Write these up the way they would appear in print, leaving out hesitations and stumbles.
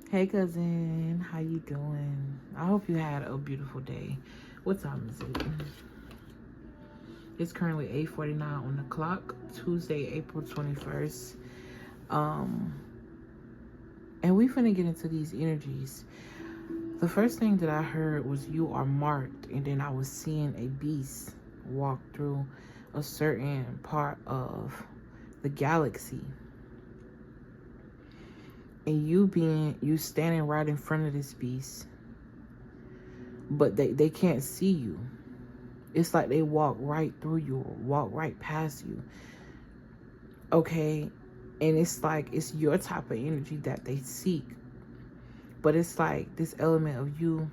Hey cousin, how you doing? I hope you had a beautiful day. What time is it? It's currently 8:49 on the clock, Tuesday, April 21st. Um, and we finna get into these energies. The first thing that I heard was you are marked, and then I was seeing a beast walk through a certain part of the galaxy. And you standing right in front of this beast, but they can't see you. It's like they walk right through you or walk right past you. Okay? And it's like it's your type of energy that they seek. But it's like this element of you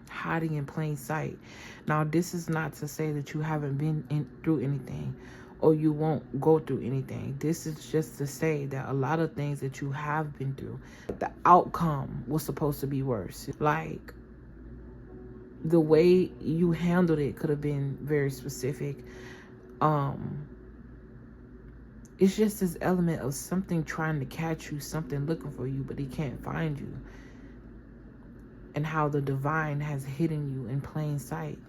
hiding in plain sight. Now, this is not to say that you haven't been through anything or you won't go through anything. This is just to say that a lot of things that you have been through, the outcome was supposed to be worse. Like, the way you handled it could have been very specific. It's just this element of something trying to catch you, something looking for you, but he can't find you. And how the divine has hidden you in plain sight.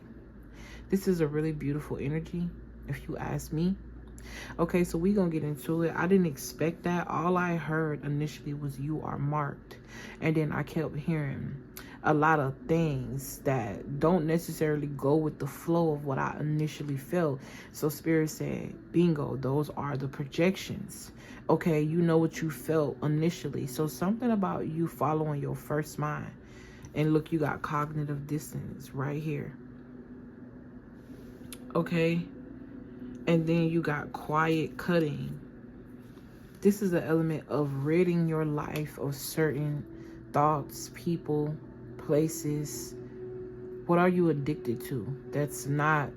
This is a really beautiful energy, if you ask me. Okay, so we're going to get into it. I didn't expect that. All I heard initially was you are marked. And then I kept hearing a lot of things that don't necessarily go with the flow of what I initially felt. So Spirit said, bingo, those are the projections. Okay, you know what you felt initially. So something about you following your first mind. And look, you got cognitive dissonance right here. Okay? And then you got quiet cutting. This is an element of ridding your life of certain thoughts, people, places. What are you addicted to that's not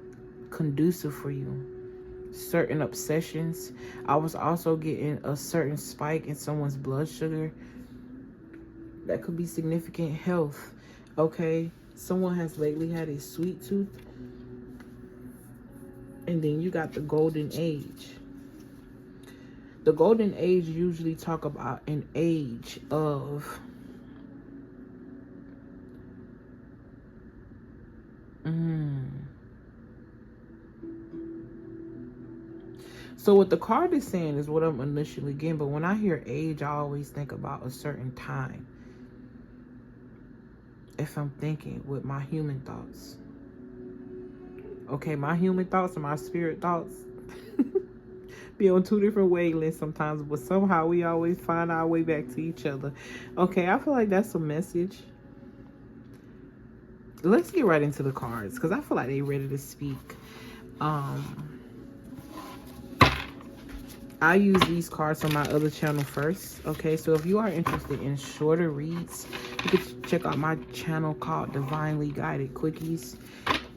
conducive for you? Certain obsessions. I was also getting a certain spike in someone's blood sugar. That could be significant health. Okay? Someone has lately had a sweet tooth. And then you got the golden age. The golden age usually talk about an age of So what the card is saying is what I'm initially getting, but when I hear age, I always think about a certain time. If I'm thinking with my human thoughts. Okay, my human thoughts and my spirit thoughts be on two different wavelengths sometimes, but somehow we always find our way back to each other. Okay, I feel like that's a message. Let's get right into the cards because I feel like they're ready to speak. I use these cards on my other channel first. Okay, so if you are interested in shorter reads, you can check out my channel called Divinely Guided Quickies.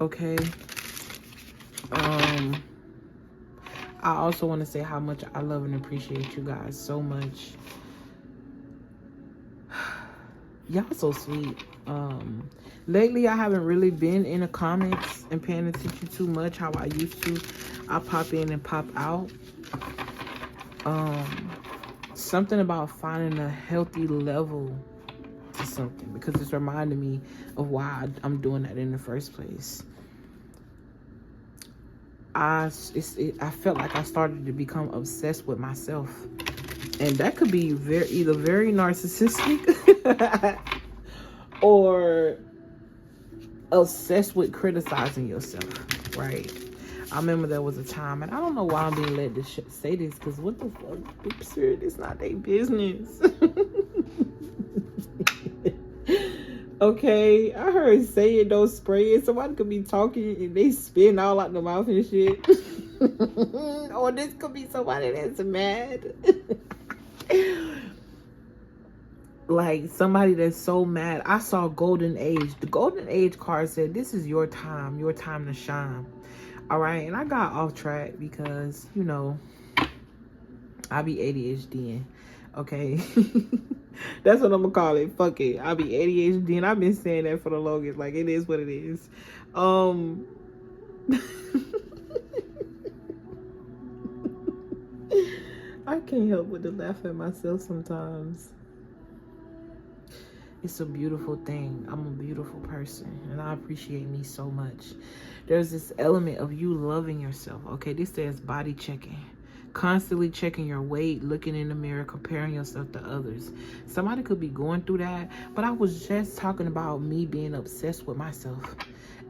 Okay. I also want to say how much I love and appreciate you guys so much. Y'all so sweet. Lately I haven't really been in the comments and paying attention too much how I used to. I pop in and pop out. Something about finding a healthy level to something, because it's reminding me of why I'm doing that in the first place. I felt like I started to become obsessed with myself, and that could be either very narcissistic or obsessed with criticizing yourself, right? I remember there was a time, and I don't know why I'm being led to say this, because what the fuck, Spirit, it's not their business. Okay, I heard say it, don't spray it. Somebody could be talking and they spin all out the mouth and shit. Or this could be somebody that's mad. Like somebody that's so mad. I saw Golden Age. The Golden Age card said, this is your time to shine. All right, and I got off track because, you know, I be ADHDing. Okay. That's what I'm gonna call it. Fuck it. I be ADHD, and I've been saying that for the longest. Like, it is what it is. I can't help but to laugh at myself sometimes. It's a beautiful thing. I'm a beautiful person, and I appreciate me so much. There's this element of you loving yourself. Okay, this says body checking. Constantly checking your weight, looking in the mirror, comparing yourself to others. Somebody could be going through that, but I was just talking about me being obsessed with myself,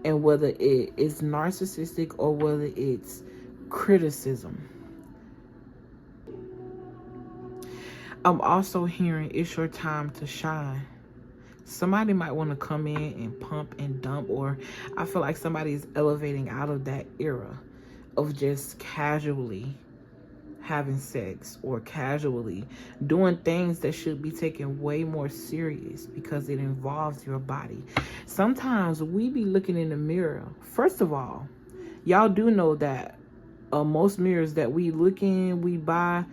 and whether it is narcissistic or whether it's criticism. I'm also hearing it's your time to shine. Somebody might want to come in and pump and dump, or I feel like somebody is elevating out of that era of just casually having sex or casually doing things that should be taken way more serious because it involves your body. Sometimes we be looking in the mirror. First of all, y'all do know that most mirrors that we look in, we buy,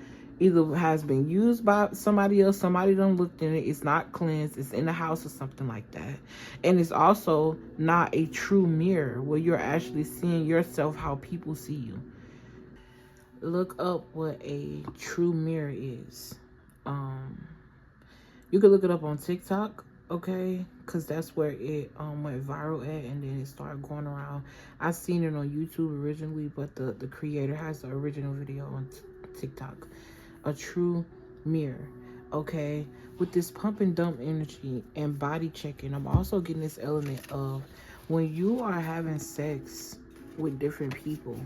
either has been used by somebody else, somebody done looked in it, it's not cleansed, it's in the house or something like that. And it's also not a true mirror where you're actually seeing yourself how people see you. Look up what a true mirror is. You can look it up on TikTok, okay, because that's where it went viral at, and then it started going around. I seen it on YouTube originally, but the creator has the original video on TikTok. A true mirror, okay. With this pump and dump energy and body checking, I'm also getting this element of when you are having sex with different people,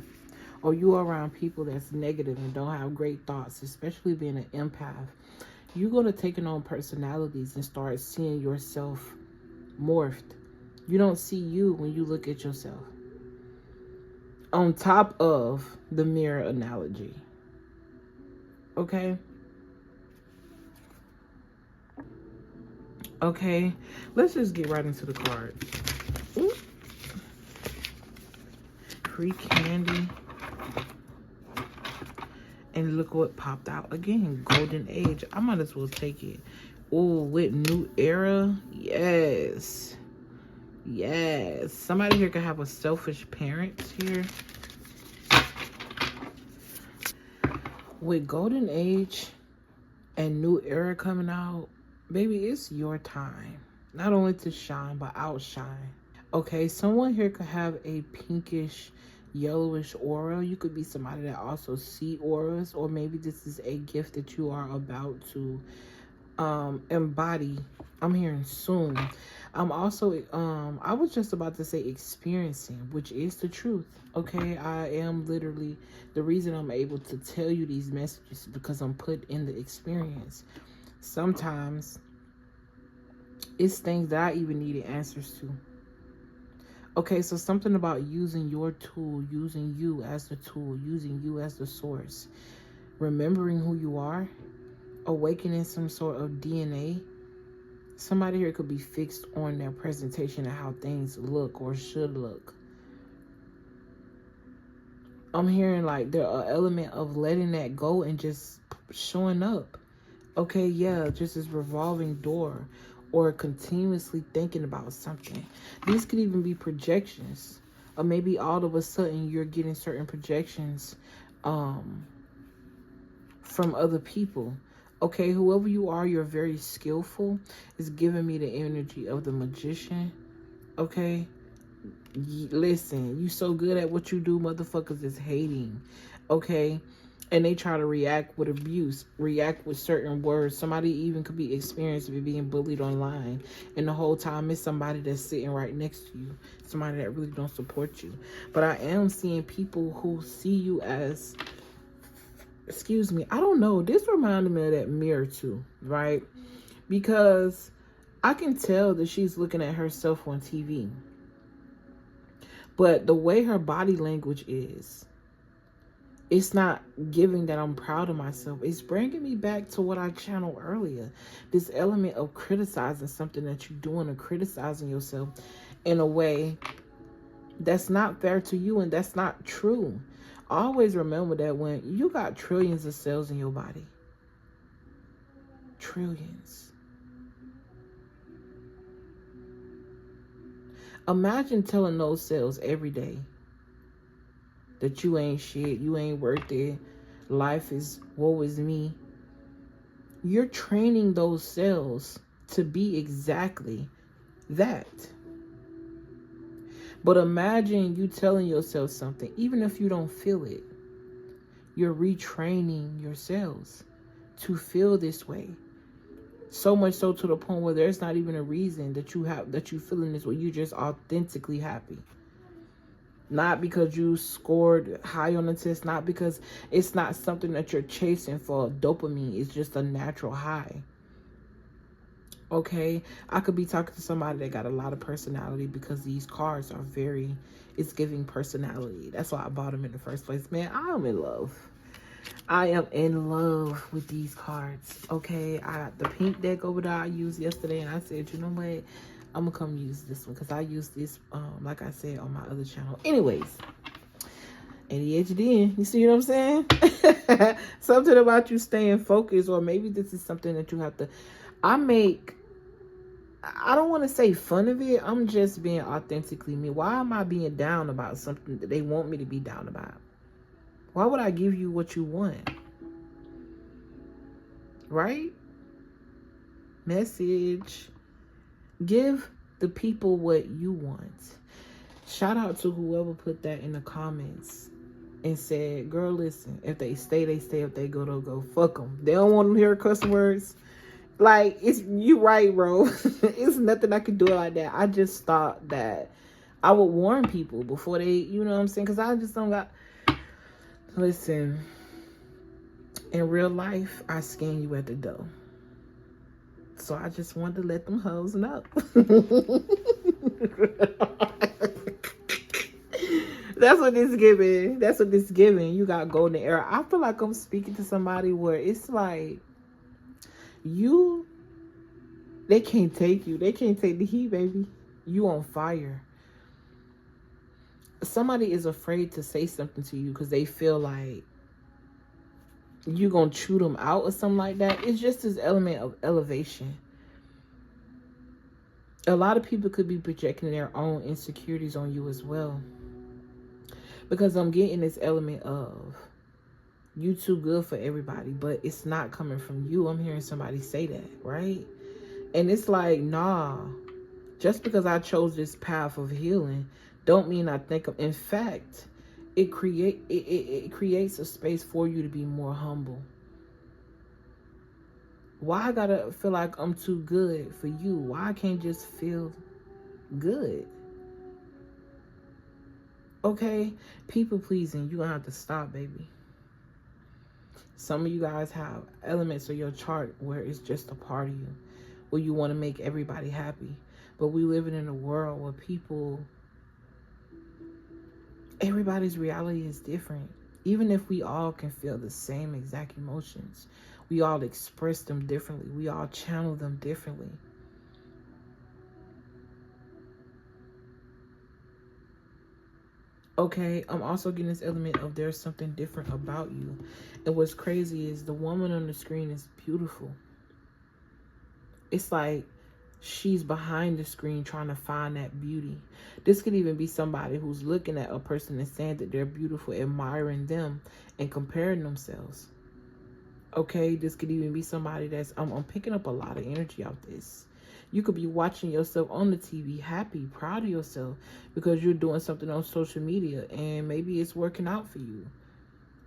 or you are around people that's negative and don't have great thoughts, especially being an empath, you're going to take on personalities and start seeing yourself morphed. You don't see you when you look at yourself. On top of the mirror analogy. Okay? Okay, let's just get right into the card. Ooh. Free candy. And look what popped out again. Golden age. I might as well take it. Oh, with new era. Yes. Yes. Somebody here could have a selfish parent here. With golden age and new era coming out, baby, it's your time. Not only to shine, but outshine. Okay, someone here could have a pinkish, yellowish aura. You could be somebody that also see auras, or maybe this is a gift that you are about to embody. I'm hearing soon. I'm also I was just about to say experiencing, which is the truth. Okay, I am literally, the reason I'm able to tell you these messages is because I'm put in the experience. Sometimes it's things that I even needed answers to. Okay, so something about using your tool, using you as the tool, using you as the source, remembering who you are, awakening some sort of DNA. Somebody here could be fixed on their presentation and how things look or should look. I'm hearing like there are an element of letting that go and just showing up. Okay, yeah, just this revolving door, or continuously thinking about something. These could even be projections, or maybe all of a sudden you're getting certain projections from other people. Okay, whoever you are, you're very skillful. It's giving me the energy of the magician. Okay, listen, you so good at what you do, motherfuckers is hating. Okay, and they try to react with abuse, react with certain words. Somebody even could be experiencing being bullied online, and the whole time it's somebody that's sitting right next to you, somebody that really don't support you. But I am seeing people who see you as, excuse me, I don't know, this reminded me of that mirror too, right? Because I can tell that she's looking at herself on TV, but the way her body language is, it's not giving that I'm proud of myself. It's bringing me back to what I channeled earlier. This element of criticizing something that you're doing, or criticizing yourself in a way that's not fair to you and that's not true. Always remember that when you got trillions of cells in your body. Trillions. Imagine telling those cells every day that you ain't shit, you ain't worth it, life is woe is me. You're training those cells to be exactly that. But imagine you telling yourself something, even if you don't feel it, you're retraining your cells to feel this way. So much so to the point where there's not even a reason that you feeling this way. You're just authentically happy. Not because you scored high on the test, not because it's not something that you're chasing for dopamine. It's just a natural high. Okay, I could be talking to somebody that got a lot of personality, because these cards are it's giving personality. That's why I bought them in the first place. Man, I am in love. I am in love with these cards. Okay, I got the pink deck over there I used yesterday, and I said, you know what? I'm gonna come use this one, because I used this, like I said, on my other channel. Anyways, ADHD, you see what I'm saying? Something about you staying focused, or maybe this is something that you have to. I don't want to say fun of it. I'm just being authentically me. Why am I being down about something that they want me to be down about? Why would I give you what you want? Right? Message. Give the people what you want. Shout out to whoever put that in the comments and said, girl, listen, if they stay, they stay. If they go, they'll go. Fuck them. They don't want to hear cuss words. Like, you right, bro. It's nothing I could do like that. I just thought that I would warn people before they, you know what I'm saying? Because I just don't got... Listen, in real life, I scan you at the door. So I just wanted to let them hoes know. That's what this giving. That's what this giving. You got golden era. I feel like I'm speaking to somebody where it's like, they can't take you. They can't take the heat, baby. You on fire. Somebody is afraid to say something to you because they feel like you gonna chew them out or something like that. It's just this element of elevation. A lot of people could be projecting their own insecurities on you as well, because I'm getting this element of you too good for everybody, but it's not coming from you. I'm hearing somebody say that, right? And it's like, nah, just because I chose this path of healing don't mean I think of... In fact, it creates a space for you to be more humble. Why I gotta feel like I'm too good for you? Why I can't just feel good? Okay, people pleasing, you gonna have to stop, baby. Some of you guys have elements of your chart where it's just a part of you, where you want to make everybody happy. But we living in a world where everybody's reality is different. Even if we all can feel the same exact emotions, we all express them differently. We all channel them differently. Okay, I'm also getting this element of there's something different about you. And what's crazy is the woman on the screen is beautiful. It's like she's behind the screen trying to find that beauty. This could even be somebody who's looking at a person and saying that they're beautiful, admiring them and comparing themselves. Okay, this could even be somebody that's... I'm picking up a lot of energy out this. You could be watching yourself on the TV, happy, proud of yourself, because you're doing something on social media and maybe it's working out for you.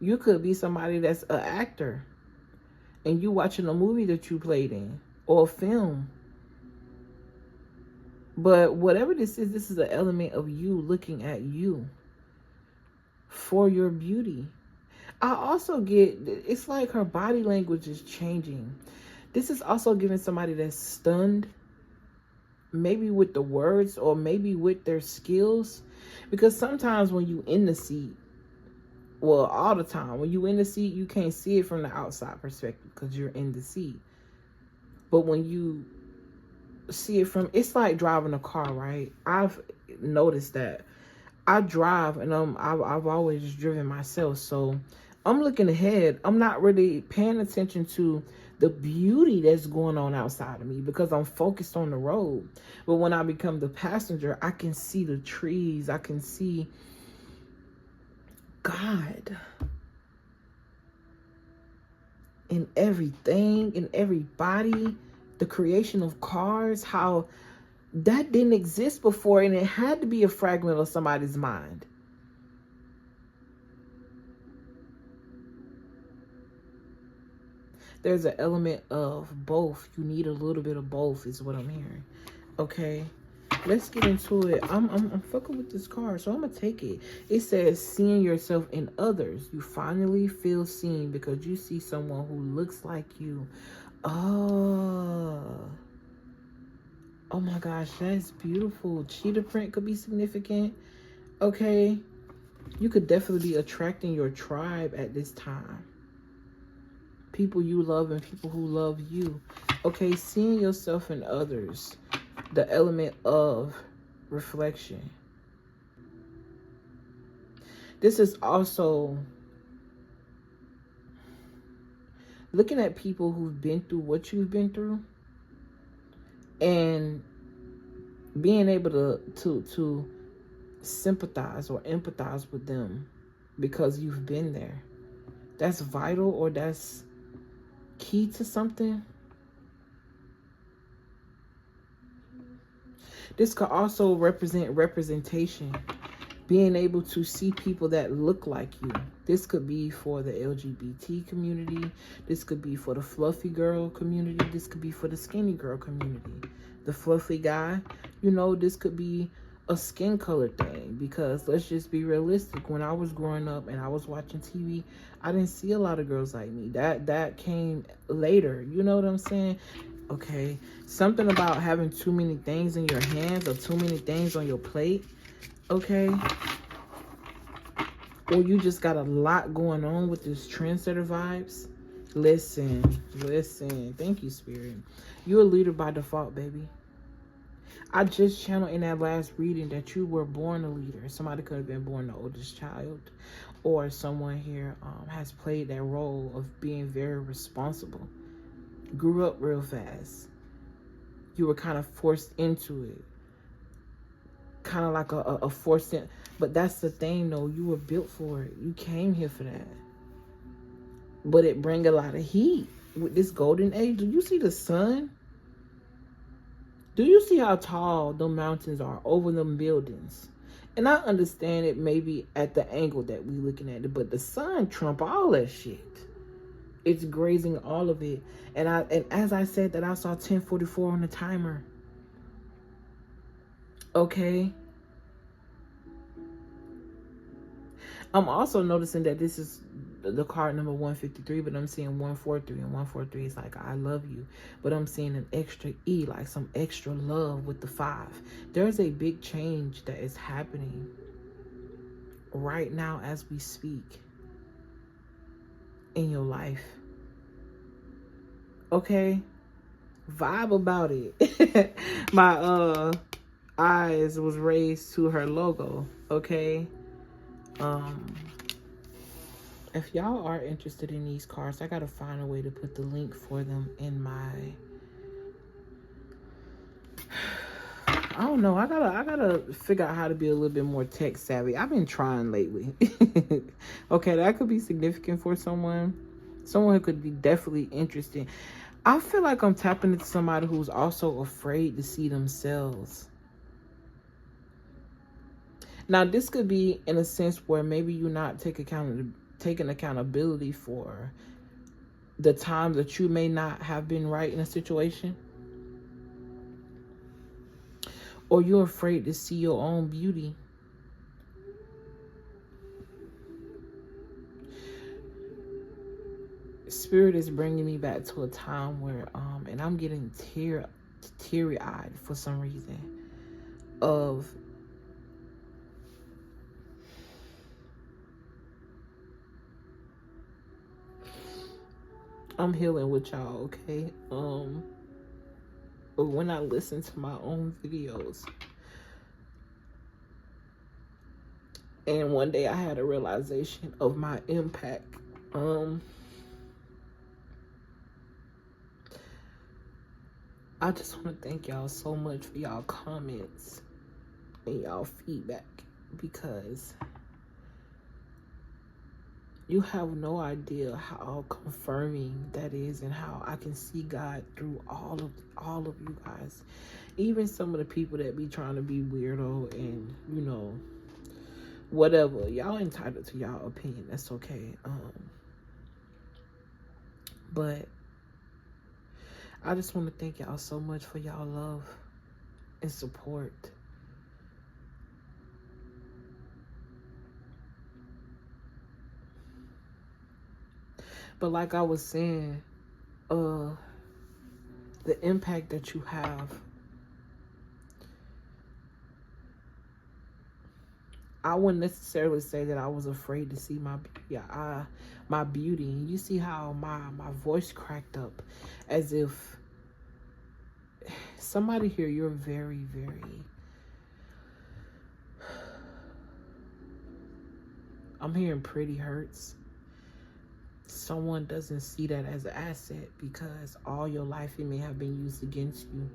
You could be somebody that's an actor and you watching a movie that you played in or a film. But whatever this is an element of you looking at you for your beauty. I also get, it's like her body language is changing. This is also giving somebody that's stunned, maybe with the words or maybe with their skills. Because sometimes when you in the seat, well, all the time, when you in the seat, you can't see it from the outside perspective because you're in the seat. But when you see it from... It's like driving a car, right? I've noticed that. I drive and I've always driven myself, so I'm looking ahead. I'm not really paying attention to the beauty that's going on outside of me because I'm focused on the road. But when I become the passenger, I can see the trees. I can see God in everything, in everybody. The creation of cars, how that didn't exist before, and it had to be a fragment of somebody's mind. There's an element of both. You need a little bit of both is what I'm hearing. Okay, let's get into it. I'm fucking with this card, so I'm gonna take it. It says seeing yourself in others. You finally feel seen because you see someone who looks like you. Oh my gosh, that's beautiful. Cheetah print could be significant. Okay, you could definitely be attracting your tribe at this time. People you love and people who love you. Okay, seeing yourself in others. The element of reflection. This is also looking at people who've been through what you've been through and being able to sympathize or empathize with them because you've been there. That's vital, or that's key to something. This could also represent representation. Being able to see people that look like you. This could be for the LGBT community. This could be for the fluffy girl community. This could be for the skinny girl community. The fluffy guy, you know, this could be a skin color thing, because let's just be realistic. When I was growing up and I was watching TV, I didn't see a lot of girls like me. That came later. You know what I'm saying? Okay, something about having too many things in your hands or too many things on your plate. Okay, or you just got a lot going on with this trendsetter vibes. Listen. Thank you, Spirit. You're a leader by default, baby. I just channeled in that last reading that you were born a leader. Somebody could have been born the oldest child, or someone here has played that role of being very responsible. Grew up real fast. You were kind of forced into it. Kind of like a forced in. But that's the thing, though. You were built for it. You came here for that. But it bring a lot of heat with this golden age. Do you see the sun? Do you see how tall the mountains are over them buildings? And I understand it maybe at the angle that we looking at it, but the sun trump all that shit. It's grazing all of it. And as I said that, I saw 1044 on the timer. Okay. I'm also noticing that this is the card number 153, but I'm seeing 143, and 143 is like, I love you. But I'm seeing an extra E, like some extra love with the 5. There's a big change that is happening right now as we speak in your life. Okay? Vibe about it. My eyes was raised to her logo. Okay? If y'all are interested in these cards, I gotta find a way to put the link for them in my, I don't know, I gotta figure out how to be a little bit more tech savvy. I've been trying lately. Okay, that could be significant for someone who could be definitely interested. I feel like I'm tapping into somebody who's also afraid to see themselves. Now, this could be in a sense where maybe you're not taking accountability for the time that you may not have been right in a situation. Or you're afraid to see your own beauty. Spirit is bringing me back to a time where, and I'm getting teary-eyed for some reason, of I'm healing with y'all, okay? But when I listen to my own videos, and one day I had a realization of my impact. I just want to thank y'all so much for y'all comments and y'all feedback, because You have no idea how confirming that is, and how I can see God through all of you guys. Even some of the people that be trying to be weirdo and, you know, whatever. Y'all entitled to y'all opinion. That's okay. But I just want to thank y'all so much for y'all love and support. But like I was saying, the impact that you have, I wouldn't necessarily say that I was afraid to see my beauty. And you see how my voice cracked up, as if somebody here, you're very, very, I'm hearing pretty hurts. Someone doesn't see that as an asset, because all your life it may have been used against you.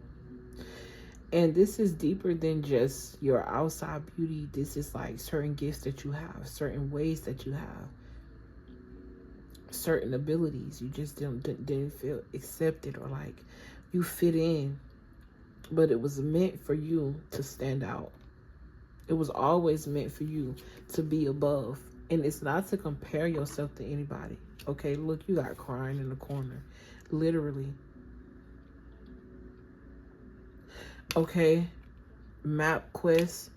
And this is deeper than just your outside beauty. This is like certain gifts that you have, certain ways that you have, certain abilities. You just didn't feel accepted, or like you fit in, but it was meant for you to stand out. It was always meant for you to be above. And it's not to compare yourself to anybody. Okay, look, you got crying in the corner. Literally. Okay, map quest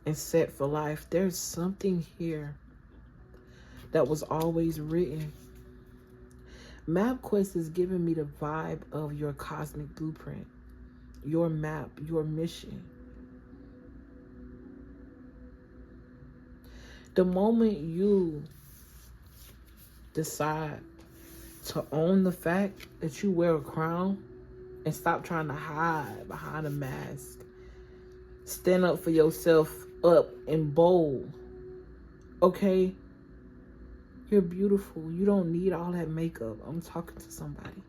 and set for life. There's something here that was always written. Map quest is giving me the vibe of your cosmic blueprint, your map, your mission. The moment you decide to own the fact that you wear a crown and stop trying to hide behind a mask, stand up for yourself, up and bold, okay? You're beautiful. You don't need all that makeup. I'm talking to somebody.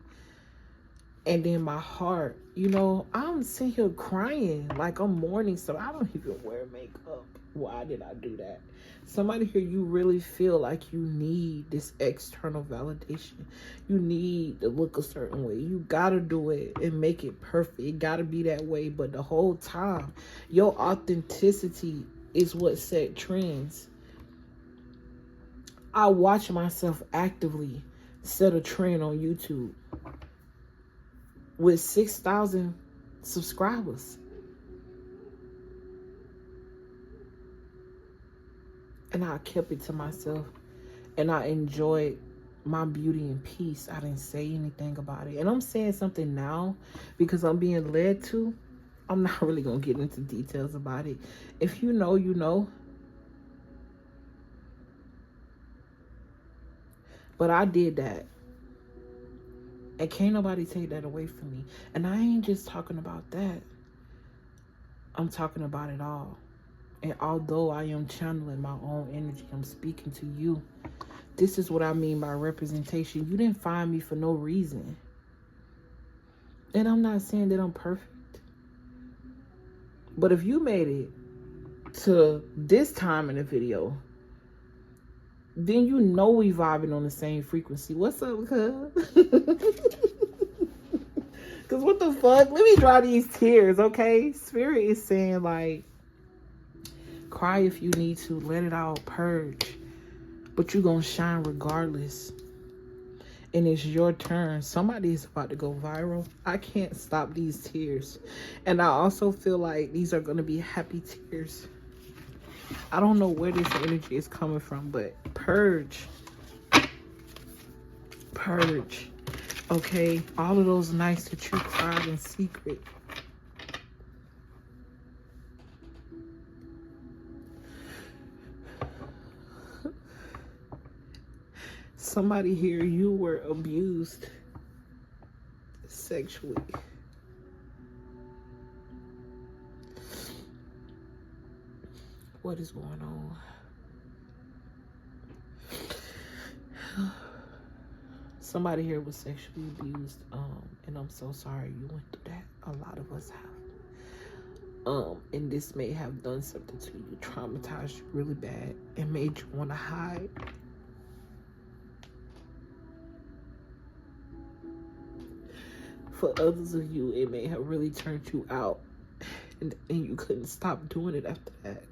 And then my heart, you know, I'm sitting here crying like I'm mourning, so I don't even wear makeup. Why did I do that? Somebody here, you really feel like you need this external validation. You need to look a certain way. You gotta do it and make it perfect. It gotta be that way. But the whole time, your authenticity is what set trends. I watch myself actively set a trend on YouTube with 6,000 subscribers. And I kept it to myself. And I enjoyed my beauty and peace. I didn't say anything about it. And I'm saying something now because I'm being led to. I'm not really going to get into details about it. If you know, you know. But I did that. And can't nobody take that away from me. And I ain't just talking about that. I'm talking about it all. And although I am channeling my own energy, I'm speaking to you. This is what I mean by representation. You didn't find me for no reason. And I'm not saying that I'm perfect. But if you made it to this time in the video, then you know we vibing on the same frequency. What's up, cuz? Because what the fuck? Let me dry these tears, okay? Spirit is saying, like, cry if you need to. Let it out. Purge. But you're going to shine regardless. And it's your turn. Somebody is about to go viral. I can't stop these tears. And I also feel like these are going to be happy tears. I don't know where this energy is coming from, but purge. Purge. Okay? All of those nights that you cried in secret. Somebody here, you were abused sexually. What is going on? Somebody here was sexually abused, and I'm so sorry you went through that. A lot of us have. And this may have done something to you, traumatized you really bad, and made you want to hide. For others of you, it may have really turned you out, and you couldn't stop doing it after that.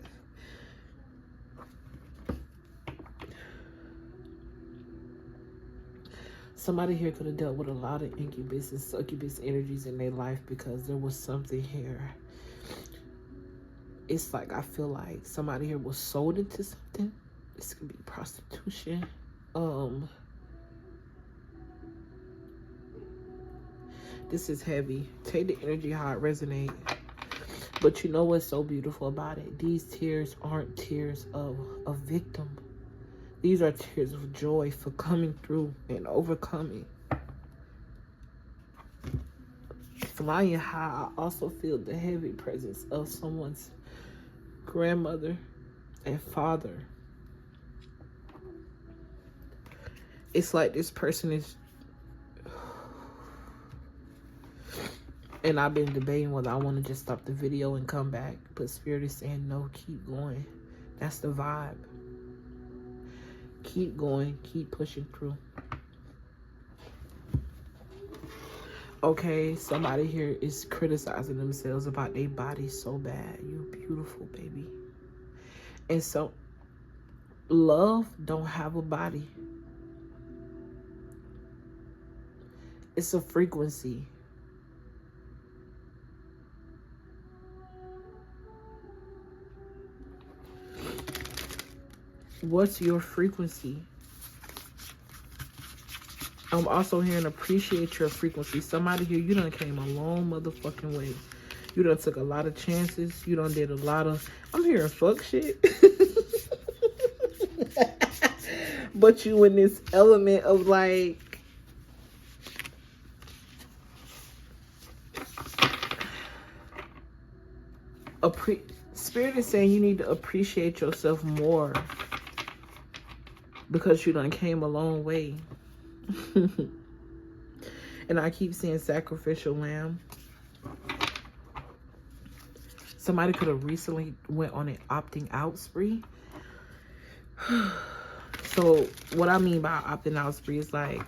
Somebody here could have dealt with a lot of incubus and succubus energies in their life because there was something here. It's like, I feel like somebody here was sold into something. This could be prostitution. This is heavy. Take the energy how it resonates. But you know what's so beautiful about it? These tears aren't tears of a victim. These are tears of joy for coming through and overcoming. Flying high, I also feel the heavy presence of someone's grandmother and father. It's like this person is... And I've been debating whether I want to just stop the video and come back. But Spirit is saying, no, keep going. That's the vibe. Keep going. Keep pushing through. Okay, somebody here is criticizing themselves about their body so bad. You're beautiful, baby. And so, love don't have a body. It's a frequency. What's your frequency? I'm also hearing appreciate your frequency. Somebody here, you done came a long motherfucking way. You done took a lot of chances. You done did a lot of... I'm hearing fuck shit. But you in this element of like... Spirit is saying you need to appreciate yourself more. Because you done came a long way. And I keep seeing sacrificial lamb. Somebody could have recently went on an opting out spree. So what I mean by opting out spree is like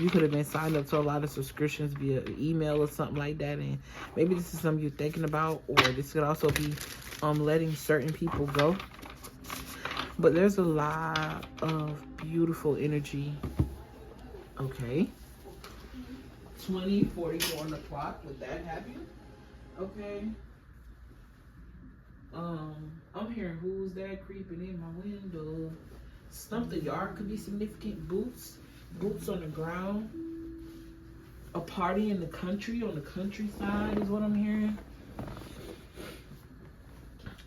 you could have been signed up to a lot of subscriptions via email or something like that, and maybe this is something you're thinking about, or this could also be letting certain people go. But there's a lot of beautiful energy. Okay. 20:44 on the clock. Would that have you? Okay. I'm hearing who's that creeping in my window. Stump the yard could be significant. Boots on the ground. A party in the country, on the countryside is what I'm hearing.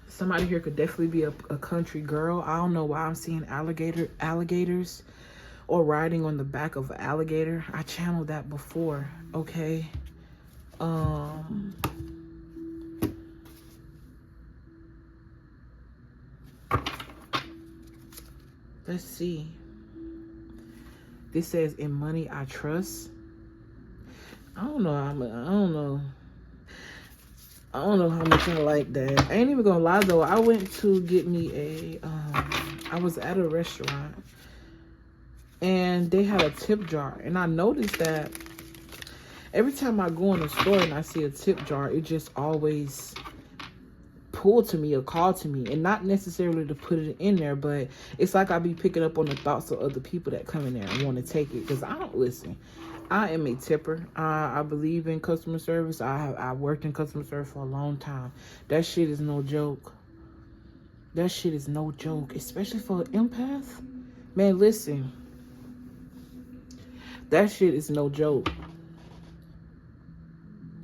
Somebody here could definitely be a country girl. I don't know why I'm seeing alligators or riding on the back of an alligator. I channeled that before, okay? Let's see. This says, in money I trust. I don't know how much I like that. I ain't even gonna lie though. I went to get me I was at a restaurant and they had a tip jar, and I noticed that every time I go in a store and I see a tip jar, it just always pull to me or call to me, and not necessarily to put it in there, but it's like I be picking up on the thoughts of other people that come in there and want to take it, because I don't listen. I am a tipper. I believe in customer service. I worked in customer service for a long time. That shit is no joke. That shit is no joke, especially for an empath. Man, listen. That shit is no joke.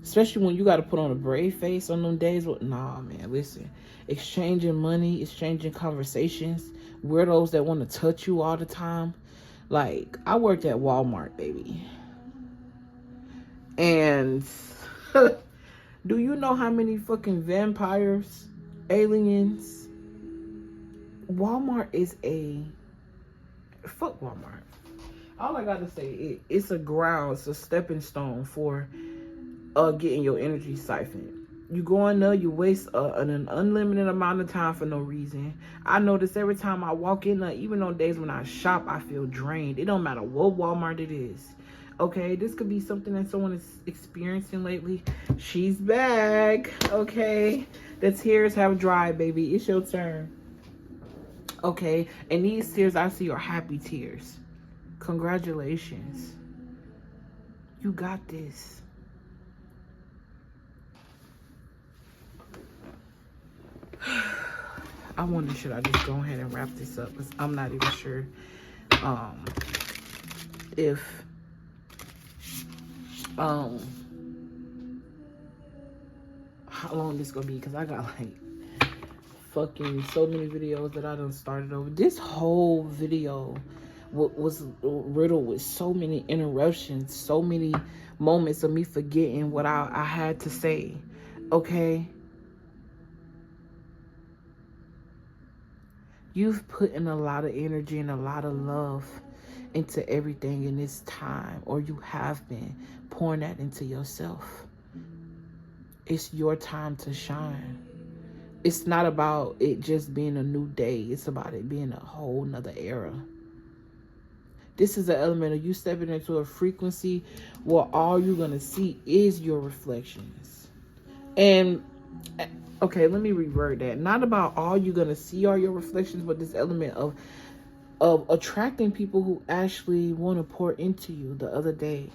Especially when you got to put on a brave face on them days. Nah, man, listen. Exchanging money, exchanging conversations. Weirdos that want to touch you all the time. Like, I worked at Walmart, baby. And do you know how many fucking vampires, aliens? Walmart is fuck Walmart. All I gotta say, it's a ground, it's a stepping stone for getting your energy siphoned. You go in there, you waste an unlimited amount of time for no reason. I notice every time I walk in there, even on days when I shop, I feel drained. It don't matter what Walmart it is. Okay, this could be something that someone is experiencing lately. She's back. Okay, the tears have dried, baby. It's your turn. Okay, and these tears I see are happy tears. Congratulations. You got this. I wonder, should I just go ahead and wrap this up? Because I'm not even sure if how long this gonna be, because I got like fucking so many videos that I done started over. This whole video was riddled with so many interruptions, so many moments of me forgetting what I had to say. Okay, you've put in a lot of energy and a lot of love into everything in this time, or you have been pouring that into yourself. It's your time to shine. It's not about it just being a new day. It's about it being a whole nother era. This is an element of you stepping into a frequency where all you're going to see is your reflections. And, okay, let me reword that. Not about all you're going to see are your reflections, but this element of attracting people who actually want to pour into you. The other day,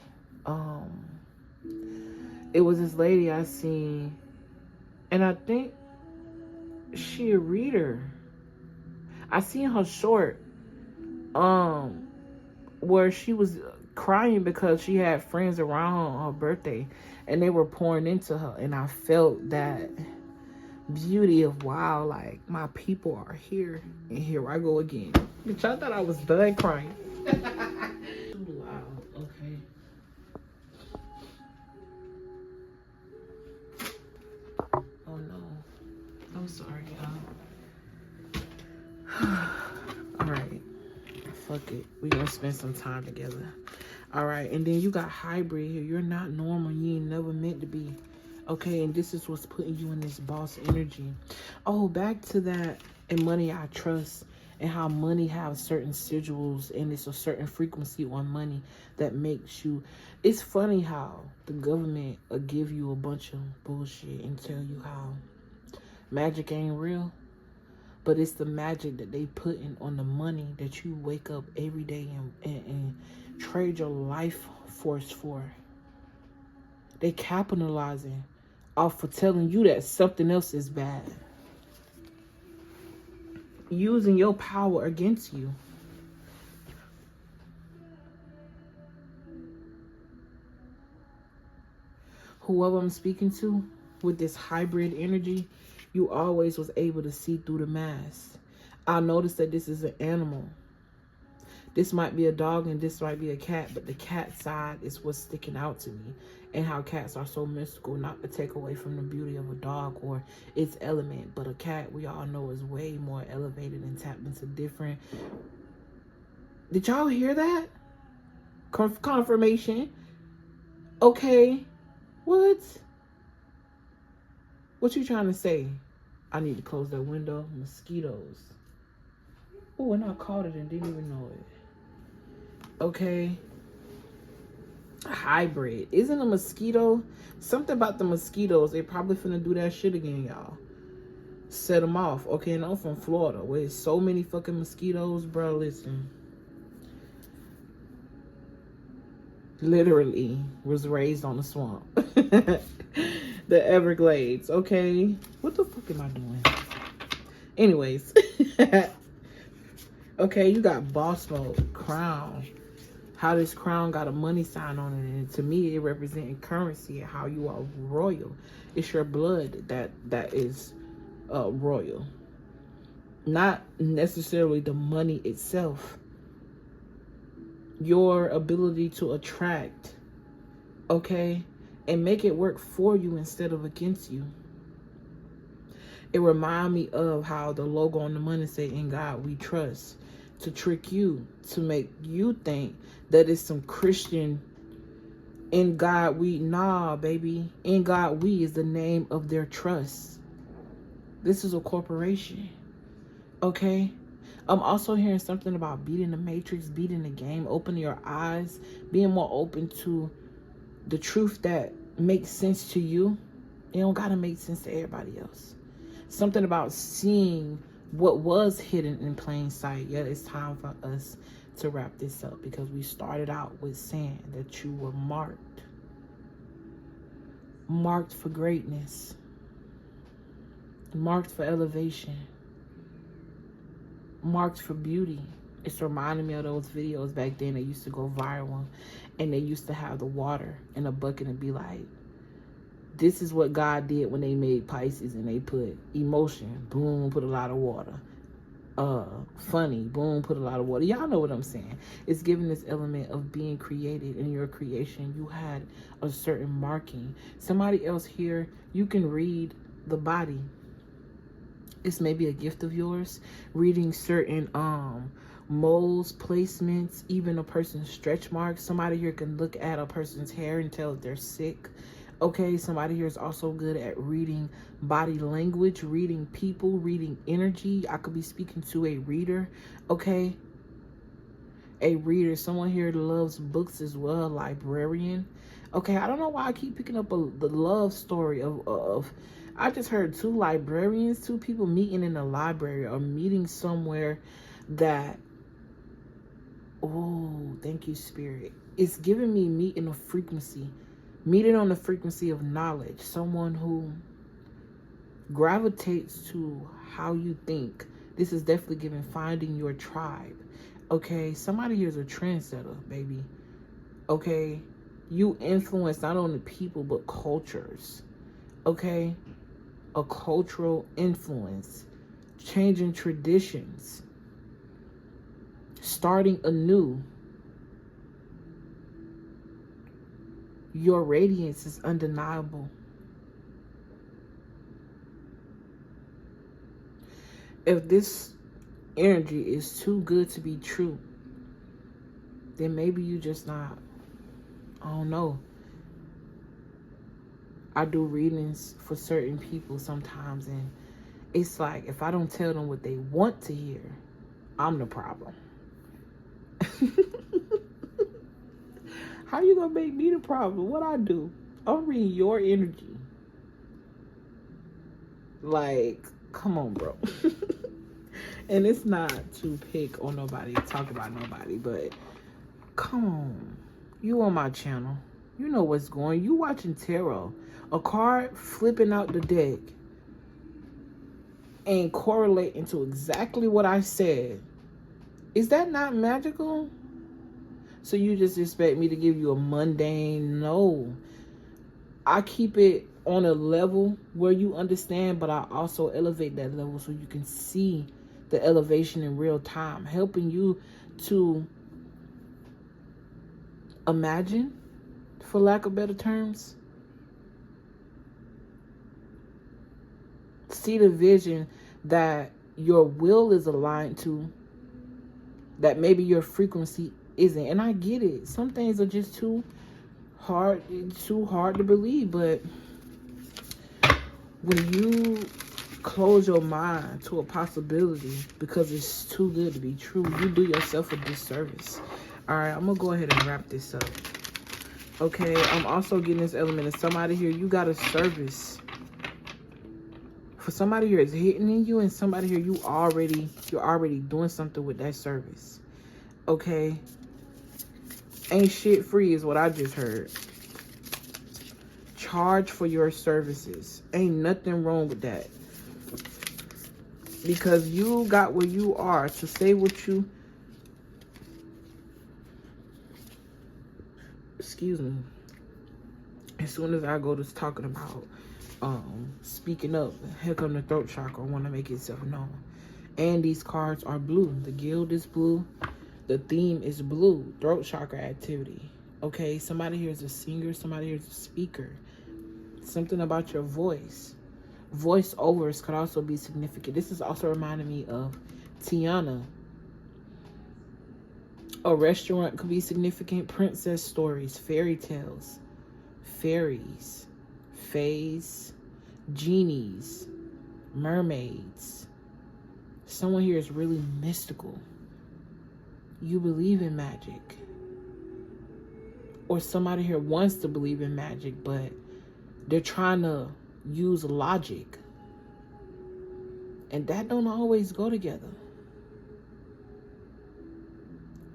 it was this lady I seen, and I think she a reader. I seen her short, where she was crying because she had friends around her on her birthday, and they were pouring into her, and I felt that beauty of, wow, like, my people are here, and here I go again. Bitch, I thought I was done crying. Too loud, okay. Oh no, I'm sorry, y'all. All right, fuck it, we gonna spend some time together. All right, and then you got hybrid here. You're not normal. You ain't never meant to be. Okay, and this is what's putting you in this boss energy. Oh, back to that, and money I trust, and how money have certain sigils, and it's a certain frequency on money that makes you. It's funny how the government will give you a bunch of bullshit and tell you how magic ain't real, but it's the magic that they put in on the money that you wake up every day and trade your life force for. They capitalizing off for telling you that something else is bad. Using your power against you. Whoever I'm speaking to with this hybrid energy, you always was able to see through the mask. I noticed that this is an animal. This might be a dog and this might be a cat, but the cat side is what's sticking out to me. And how cats are so mystical, not to take away from the beauty of a dog or its element. But a cat, we all know, is way more elevated and tapped into different. Did y'all hear that? Confirmation. Okay. What? What you trying to say? I need to close that window. Mosquitoes. Oh, and I caught it and didn't even know it. Okay. Hybrid. Isn't a mosquito? Something about the mosquitoes. They probably finna do that shit again, y'all. Set them off. Okay, and I'm from Florida, where there's so many fucking mosquitoes, bro. Listen. Literally was raised on the swamp. The Everglades. Okay. What the fuck am I doing? Anyways. Okay, you got boss mode, crown. How this crown got a money sign on it, and to me it representing currency and how you are royal. It's your blood that is royal, not necessarily the money itself. Your ability to attract, okay, and make it work for you instead of against you. It remind me of how the logo on the money say, "In God we trust," to trick you, to make you think that it's some Christian, in God we, nah, baby. In God we is the name of their trust. This is a corporation, okay? I'm also hearing something about beating the matrix, beating the game, opening your eyes, being more open to the truth that makes sense to you. It don't gotta make sense to everybody else. Something about seeing what was hidden in plain sight. Yeah, it's time for us to wrap this up, because we started out with saying that you were marked for greatness, marked for elevation, marked for beauty. It's reminding me of those videos back then that used to go viral, and they used to have the water in a bucket and be like, this is what God did when they made Pisces, and they put emotion, boom, put a lot of water. Funny, boom, put a lot of water. Y'all know what I'm saying. It's giving this element of being created. In your creation, you had a certain marking. Somebody else here, you can read the body. It's maybe a gift of yours, reading certain moles, placements, even a person's stretch marks. Somebody here can look at a person's hair and tell if they're sick. Okay, somebody here is also good at reading body language, reading people, reading energy. I could be speaking to a reader, okay? A reader. Someone here loves books as well, a librarian. Okay, I don't know why I keep picking up the love story of I just heard two librarians, two people meeting in a library or meeting somewhere that, oh, thank you, Spirit. It's giving me meeting a frequency. Meeting on the frequency of knowledge. Someone who gravitates to how you think. This is definitely giving finding your tribe. Okay, somebody here is a trendsetter, baby. Okay, you influence not only people but cultures. Okay, a cultural influence. Changing traditions. Starting anew. Your radiance is undeniable. If this energy is too good to be true, then maybe you just not, I don't know. I do readings for certain people sometimes, and it's like, if I don't tell them what they want to hear, I'm the problem. How you gonna make me the problem? What I do? I'm reading your energy. Like, come on, bro. And it's not to pick on nobody, talk about nobody, but come on. You on my channel. You know what's going. You watching tarot. A card flipping out the deck and correlating to exactly what I said. Is that not magical? So you just expect me to give you a mundane? No. I keep it on a level where you understand, but I also elevate that level so you can see the elevation in real time, helping you to imagine, for lack of better terms. See the vision that your will is aligned to, that maybe your frequency isn't. And I get it. Some things are just too hard to believe. But when you close your mind to a possibility because it's too good to be true, you do yourself a disservice. All right, I'm gonna go ahead and wrap this up. Okay, I'm also getting this element of somebody here, you got a service. For somebody here, it's hitting in you, and somebody here, you're already doing something with that service. Okay, ain't shit free is what I just heard. Charge for your services. Ain't nothing wrong with that, because you got where you are to say what you, excuse me, as soon as I go to talking about speaking up, here come the throat chakra, want to make itself known. And these cards are blue. The guild is blue. The theme is blue. Throat chakra activity. Okay, somebody here is a singer. Somebody here is a speaker. Something about your voice. Voiceovers could also be significant. This is also reminding me of Tiana. A restaurant could be significant. Princess stories, fairy tales, fairies, fays, genies, mermaids. Someone here is really mystical. You believe in magic. Or somebody here wants to believe in magic, but they're trying to use logic. And that don't always go together.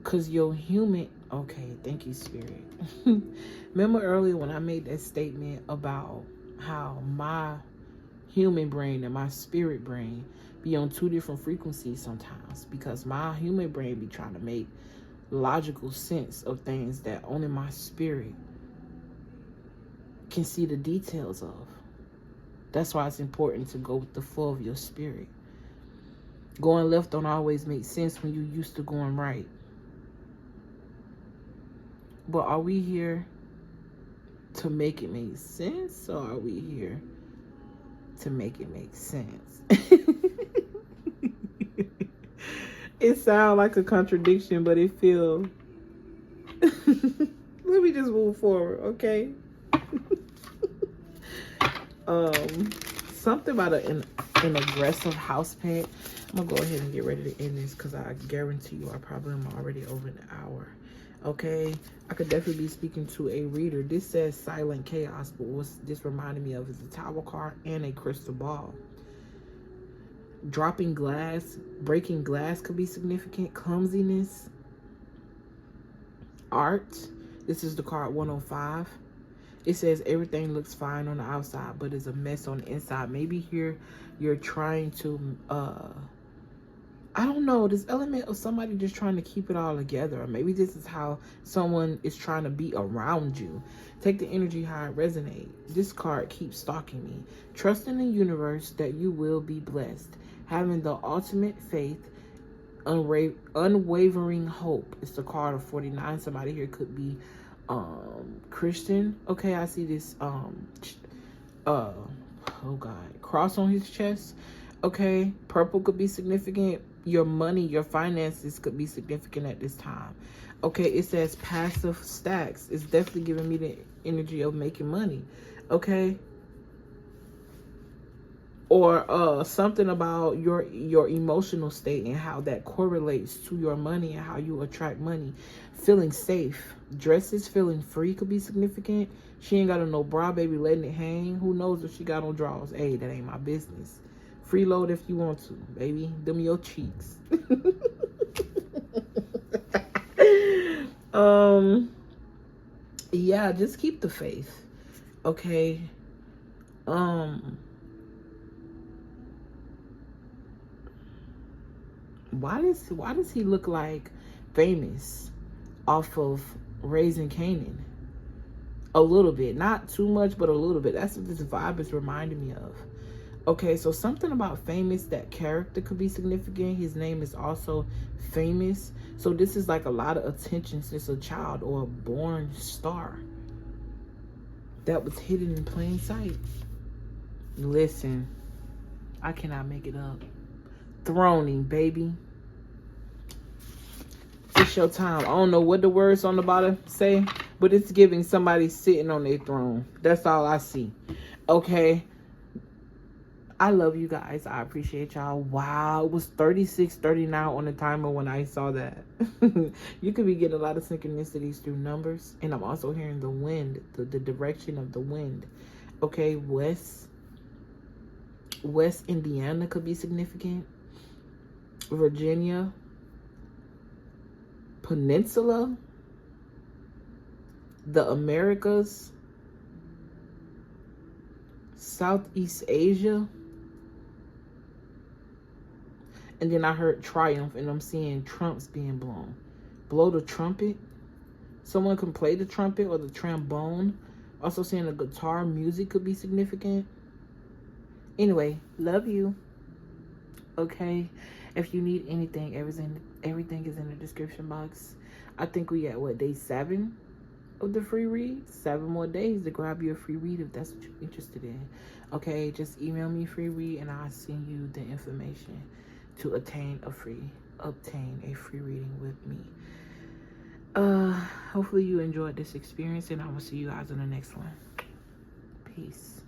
Because your human... Okay, thank you, Spirit. Remember earlier when I made that statement about how my human brain and my spirit brain be on two different frequencies sometimes, because my human brain be trying to make logical sense of things that only my spirit can see the details of. That's why it's important to go with the flow of your spirit. Going left don't always make sense when you're used to going right. But are we here to make it make sense, or are we here to make it make sense? It sounds like a contradiction, but it feels... Let me just move forward, okay? Something about an aggressive house pet. I'm gonna go ahead and get ready to end this because I guarantee you I probably am already over an hour. Okay, I could definitely be speaking to a reader. This says silent chaos, but what's this reminded me of is a tower card and a crystal ball. Dropping glass, breaking glass could be significant. Clumsiness, art. This is the card 105. It says everything looks fine on the outside, but it's a mess on the inside. Maybe here you're trying to, I don't know, this element of somebody just trying to keep it all together. Or maybe this is how someone is trying to be around you. Take the energy how it resonates. This card keeps stalking me. Trust in the universe that you will be blessed. Having the ultimate faith, unwavering hope. It's the card of 49. Somebody here could be Christian. Okay, I see this oh God, cross on his chest. Okay, purple could be significant. Your money, your finances could be significant at this time. Okay, it says passive stacks. It's definitely giving me the energy of making money. Okay, or something about your emotional state and how that correlates to your money and how you attract money. Feeling safe. Dresses, feeling free could be significant. She ain't got on no bra, baby, letting it hang. Who knows if she got on drawers? Hey, that ain't my business. Freeload if you want to, baby. Them your cheeks. Yeah, just keep the faith. Okay. Why does he look like Famous off of Raising Canaan? A little bit, not too much, but a little bit. That's what this vibe is reminding me of. Okay, so something about Famous, that character could be significant. His name is also Famous. So this is like a lot of attention since a child or a born star that was hidden in plain sight. Listen, I cannot make it up. Throning, baby. It's your time. I don't know what the words on the bottom say, but it's giving somebody sitting on their throne. That's all I see. Okay. I love you guys. I appreciate y'all. Wow, it was 36:39 on the timer when I saw that. You could be getting a lot of synchronicities through numbers. And I'm also hearing the wind, the direction of the wind. Okay, West Indiana could be significant. Virginia. Peninsula. The Americas. Southeast Asia. And then I heard triumph, and I'm seeing trumps being blown. Blow the trumpet. Someone can play the trumpet or the trombone. Also seeing the guitar music could be significant. Anyway, love you. Okay. If you need anything, everything is in the description box. I think we at what, day 7 of the free read? 7 more days to grab you a free read if that's what you're interested in. Okay, just email me free read and I'll send you the information to obtain a free reading with me. Hopefully you enjoyed this experience, and I will see you guys in the next one. Peace.